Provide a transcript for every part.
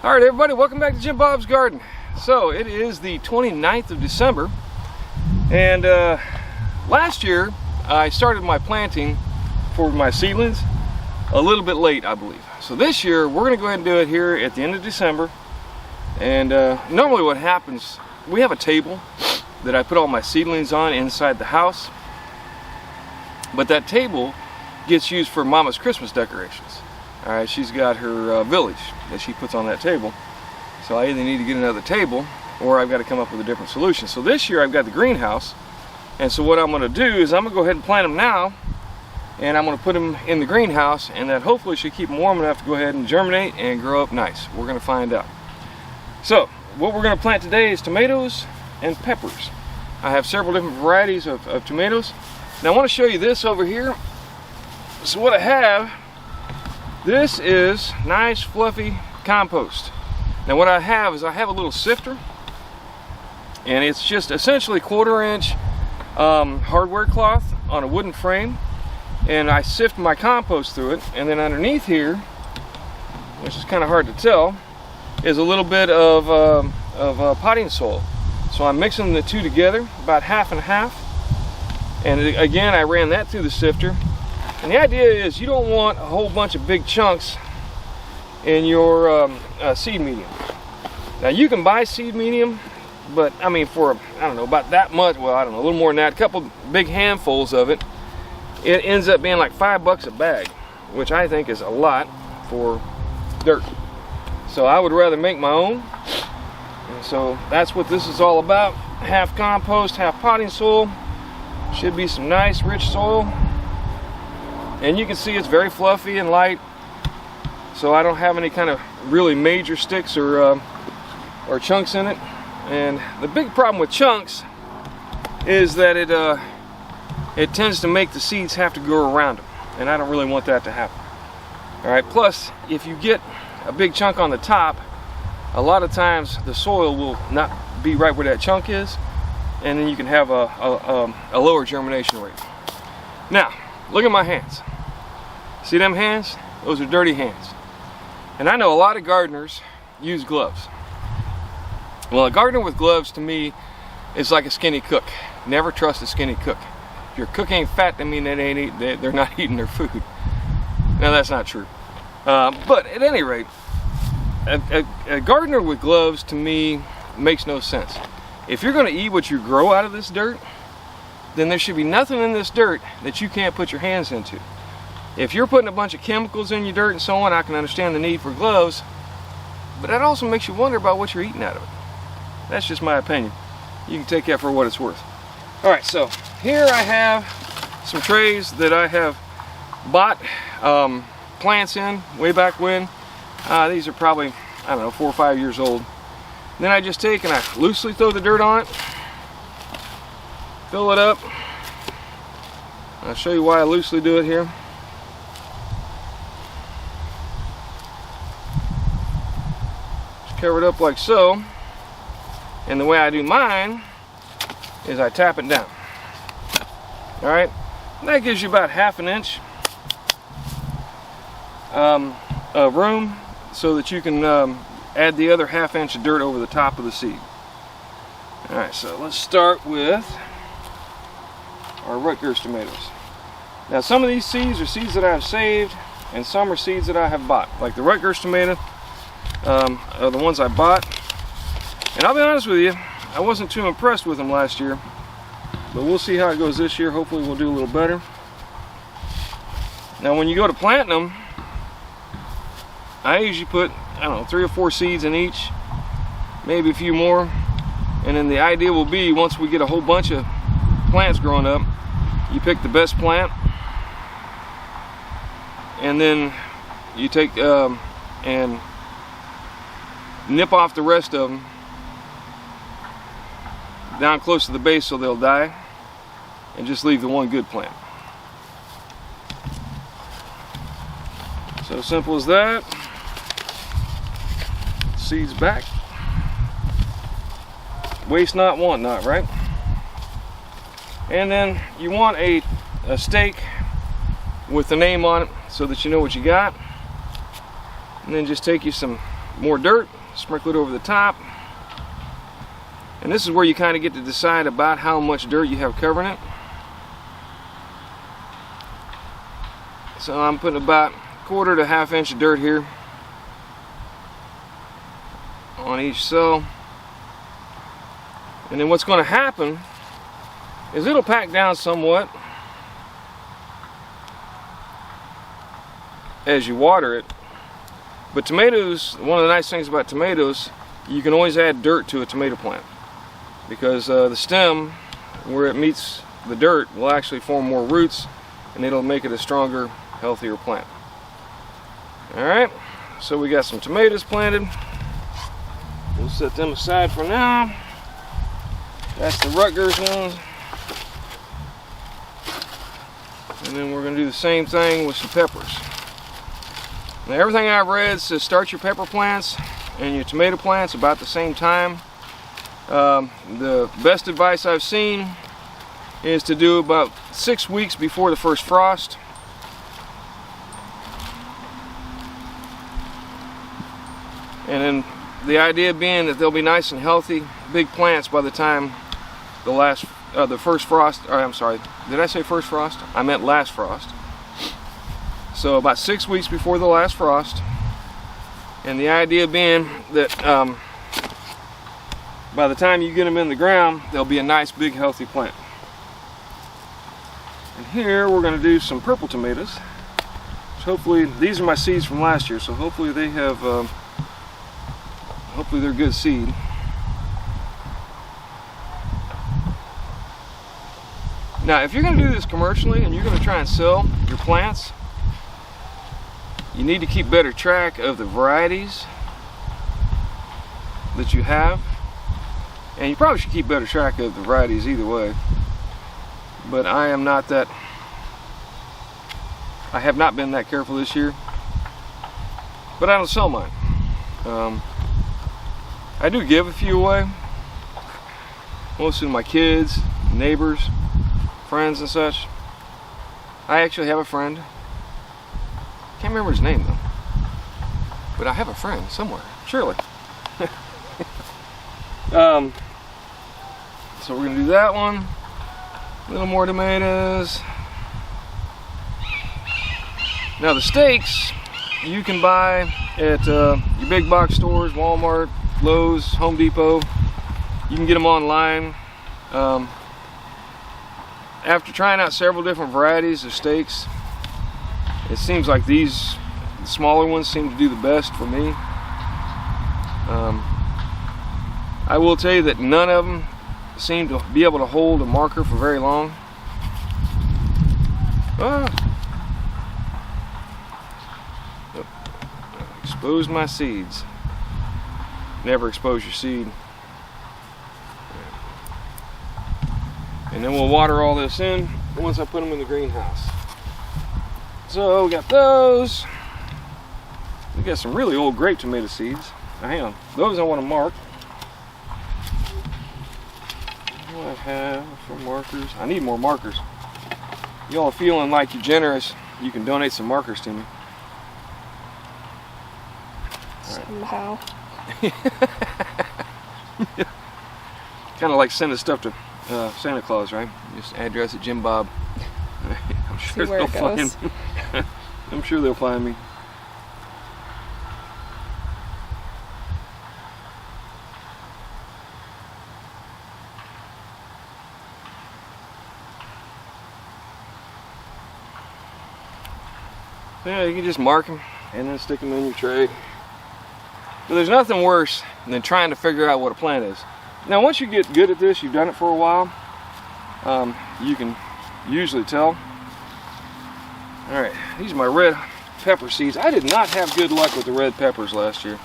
Alright everybody, welcome back to Jim Bob's Garden. So it is the 29th of December, and last year I started my planting for my seedlings a little bit late, I believe. So this year we're going to go ahead and do it here at the end of December. And normally what happens, we have a table that I put all my seedlings on inside the house, but that table gets used for Mama's Christmas decorations. Alright, she's got her village that she puts on that table. So I either need to get another table or I've got to come up with a different solution. So this year I've got the greenhouse, and so what I'm going to do is I'm going to go ahead and plant them now, and I'm going to put them in the greenhouse, and that hopefully should keep them warm enough to go ahead and germinate and grow up nice. We're going to find out. So what we're going to plant today is tomatoes and peppers. I have several different varieties of tomatoes. Now I want to show you this over here. So what I have, this is nice fluffy compost. Now what I have is I have a little sifter, and it's just essentially 1/4 inch hardware cloth on a wooden frame, and I sift my compost through it, and then underneath here, which is kind of hard to tell, is a little bit of potting soil. So I'm mixing the two together, about half and half, and again I ran that through the sifter. And the idea is you don't want a whole bunch of big chunks in your seed medium. Now you can buy seed medium, but I mean for, I don't know, about that much, well I don't know, a little more than that, a couple big handfuls of it, it ends up being like $5 a bag, which I think is a lot for dirt. So I would rather make my own, and so that's what this is all about. Half compost, half potting soil. Should be some nice rich soil. And you can see it's very fluffy and light, so I don't have any kind of really major sticks or chunks in it. And the big problem with chunks is that it tends to make the seeds have to grow around them, and I don't really want that to happen. All right. Plus, if you get a big chunk on the top, a lot of times the soil will not be right where that chunk is, and then you can have a lower germination rate. Now, look at my hands. See them hands? Those are dirty hands. And I know a lot of gardeners use gloves. Well, a gardener with gloves to me is like a skinny cook. Never trust a skinny cook. If your cook ain't fat, that means they're not eating their food. Now that's not true. But at any rate, a gardener with gloves to me makes no sense. If you're going to eat what you grow out of this dirt, then there should be nothing in this dirt that you can't put your hands into. If you're putting a bunch of chemicals in your dirt and so on, I can understand the need for gloves, but that also makes you wonder about what you're eating out of it. That's just my opinion. You can take that for what it's worth. Alright, so here I have some trays that I have bought plants in way back when. These are probably, I don't know, 4 or 5 years old. Then I just take and I loosely throw the dirt on it, fill it up. I'll show you why I loosely do it here. Just cover it up like so, and the way I do mine is I tap it down. Alright, that gives you about 1/2 inch of room so that you can add the other 1/2 inch of dirt over the top of the seed. Alright, so let's start with our Rutgers tomatoes. Now some of these seeds are seeds that I have saved, and some are seeds that I have bought. Like the Rutgers tomato are the ones I bought. And I'll be honest with you, I wasn't too impressed with them last year, but we'll see how it goes this year. Hopefully we'll do a little better. Now when you go to planting them, I usually put, I don't know, 3 or 4 seeds in each, maybe a few more, and then the idea will be once we get a whole bunch of plants growing up, you pick the best plant, and then you take and nip off the rest of them down close to the base so they'll die, and just leave the one good plant. So simple as that. Seeds back. Waste not, want not, right? And then you want a stake with the name on it so that you know what you got. And then just take you some more dirt, sprinkle it over the top. And this is where you kind of get to decide about how much dirt you have covering it. So I'm putting about 1/4 to 1/2 inch of dirt here on each cell. And then what's going to happen is it'll pack down somewhat as you water it. But tomatoes, one of the nice things about tomatoes, you can always add dirt to a tomato plant, because the stem, where it meets the dirt, will actually form more roots, and it'll make it a stronger, healthier plant. Alright, so we got some tomatoes planted. We'll set them aside for now. That's the Rutgers ones. And then we're going to do the same thing with some peppers. Now, everything I've read says start your pepper plants and your tomato plants about the same time. The best advice I've seen is to do about 6 weeks before the first frost. And then the idea being that they'll be nice and healthy, big plants by the time the first frost, or I'm sorry, did I say first frost? I meant last frost. So about 6 weeks before the last frost. And the idea being that by the time you get them in the ground, they'll be a nice, big, healthy plant. And here we're going to do some purple tomatoes. So hopefully, these are my seeds from last year, so hopefully they have, hopefully they're good seed. Now, if you're going to do this commercially and you're going to try and sell your plants, you need to keep better track of the varieties that you have. And you probably should keep better track of the varieties either way. But I have not been that careful this year. But I don't sell mine. I do give a few away. Mostly to my kids, neighbors, friends and such. I actually have a friend. Can't remember his name though. But I have a friend somewhere, surely. So we're gonna do that one. A little more tomatoes. Now the steaks you can buy at your big box stores, Walmart, Lowe's, Home Depot. You can get them online. After trying out several different varieties of steaks, it seems like these smaller ones seem to do the best for me. I will tell you that none of them seem to be able to hold a marker for very long. Exposed my seeds. Never expose your seed. And then we'll water all this in once I put them in the greenhouse. So we got those. We got some really old grape tomato seeds. Now hang on, those I want to mark. What do I have for markers? I need more markers. Y'all are feeling like you're generous, you can donate some markers to me. Somehow. Kind of like sending stuff to Santa Claus, right? Just address it, Jim Bob. I'm sure they'll find me. I'm sure they'll find me. Yeah, you can just mark them and then stick them in your tray. But there's nothing worse than trying to figure out what a plant is. Now once you get good at this, you've done it for a while, you can usually tell. Alright, these are my red pepper seeds. I did not have good luck with the red peppers last year.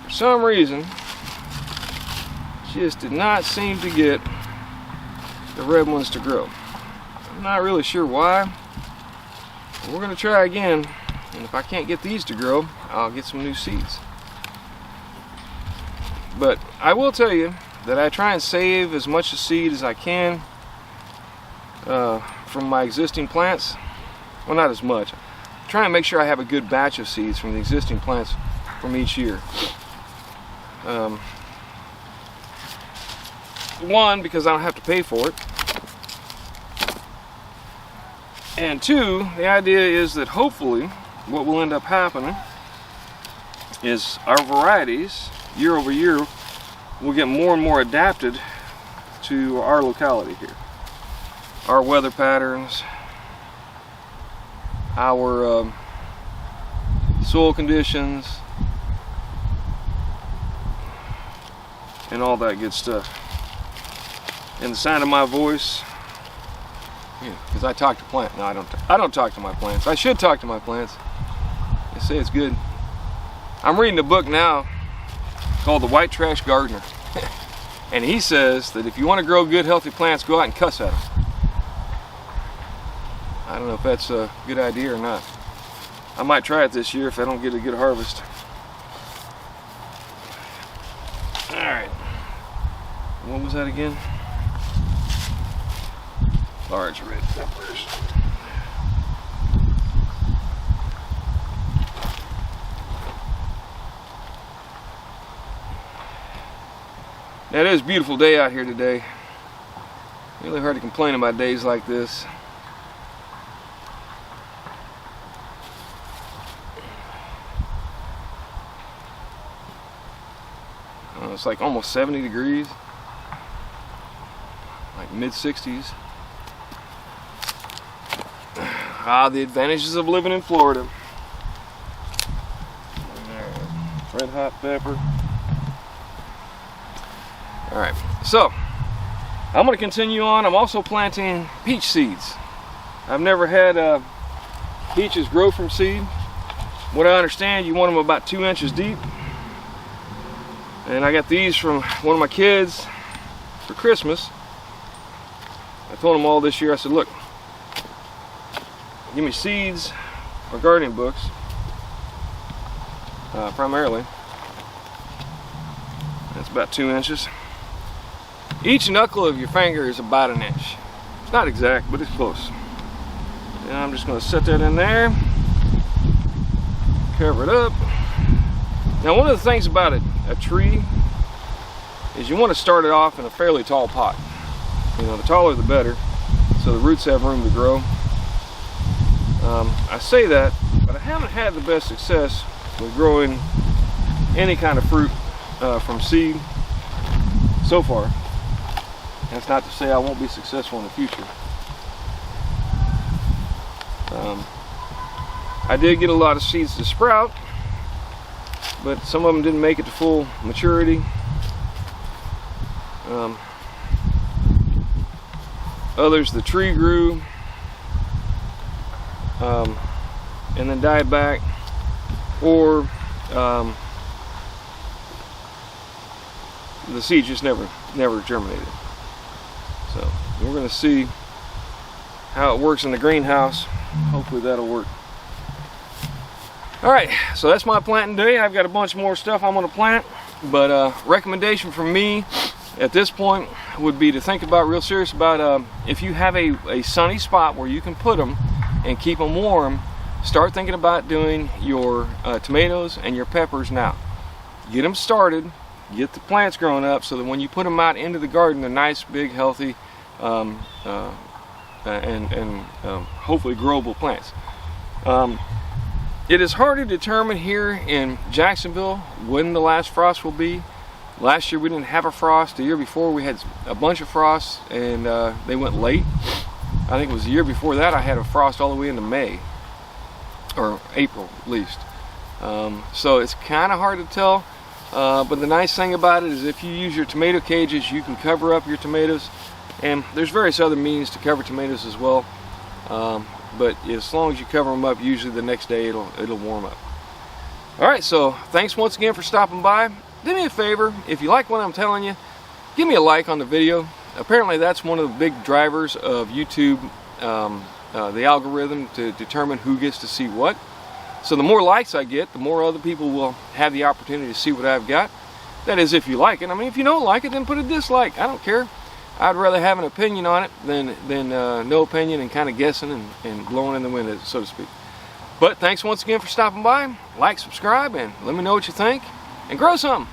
For some reason, just did not seem to get the red ones to grow. I'm not really sure why. We're going to try again, and if I can't get these to grow, I'll get some new seeds. But I will tell you that I try and save as much seed as I can from my existing plants. Well, not as much. I try and make sure I have a good batch of seeds from the existing plants from each year. One, because I don't have to pay for it. And two, the idea is that hopefully what will end up happening is our varieties, year over year, will get more and more adapted to our locality here. Our weather patterns, our soil conditions, and all that good stuff. And the sound of my voice, because I talk to plants. No, I don't talk to my plants. I should talk to my plants. They say it's good. I'm reading a book now called The White Trash Gardener. And he says that if you want to grow good, healthy plants, go out and cuss at them. I don't know if that's a good idea or not. I might try it this year if I don't get a good harvest. Alright. What was that again? Large red peppers. Now, it is a beautiful day out here today. Really hard to complain about days like this. It's like almost 70 degrees, like mid-60s. The advantages of living in Florida. Red hot pepper. Alright, so I'm going to continue on. I'm also planting peach seeds. I've never had peaches grow from seed. What I understand, you want them about 2 inches deep. And I got these from one of my kids for Christmas. I told him all this year, I said, look, give me seeds or gardening books, primarily. That's about 2 inches. Each knuckle of your finger is about 1 inch. It's not exact, but it's close. And I'm just going to set that in there, cover it up. Now, one of the things about a tree is you want to start it off in a fairly tall pot. You know, the taller the better, so the roots have room to grow. I say that, but I haven't had the best success with growing any kind of fruit from seed so far. That's not to say I won't be successful in the future. I did get a lot of seeds to sprout, but some of them didn't make it to full maturity. Others, the tree grew and then died back, or the seed just never germinated. So we're going to see how it works in the greenhouse. Hopefully that'll work. Alright, so that's my planting day. I've got a bunch more stuff I'm going to plant, but recommendation from me at this point would be to think about real serious about if you have a sunny spot where you can put them and keep them warm, start thinking about doing your tomatoes and your peppers now. Get them started, get the plants growing up so that when you put them out into the garden, they're nice, big, healthy, and hopefully growable plants. It is hard to determine here in Jacksonville when the last frost will be. Last year we didn't have a frost. The year before we had a bunch of frosts, and they went late. I think it was the year before that I had a frost all the way into May, or April at least. So it's kind of hard to tell, but the nice thing about it is if you use your tomato cages, you can cover up your tomatoes, and there's various other means to cover tomatoes as well. But as long as you cover them up, usually the next day it'll warm up. Alright, so thanks once again for stopping by. Do me a favor, if you like what I'm telling you, give me a like on the video. Apparently that's one of the big drivers of YouTube, the algorithm to determine who gets to see what. So the more likes I get, the more other people will have the opportunity to see what I've got. That is, if you like it. I mean, if you don't like it, then put a dislike. I don't care. I'd rather have an opinion on it than no opinion and kind of guessing and blowing in the wind, so to speak. But thanks once again for stopping by. Like, subscribe, and let me know what you think. And grow some.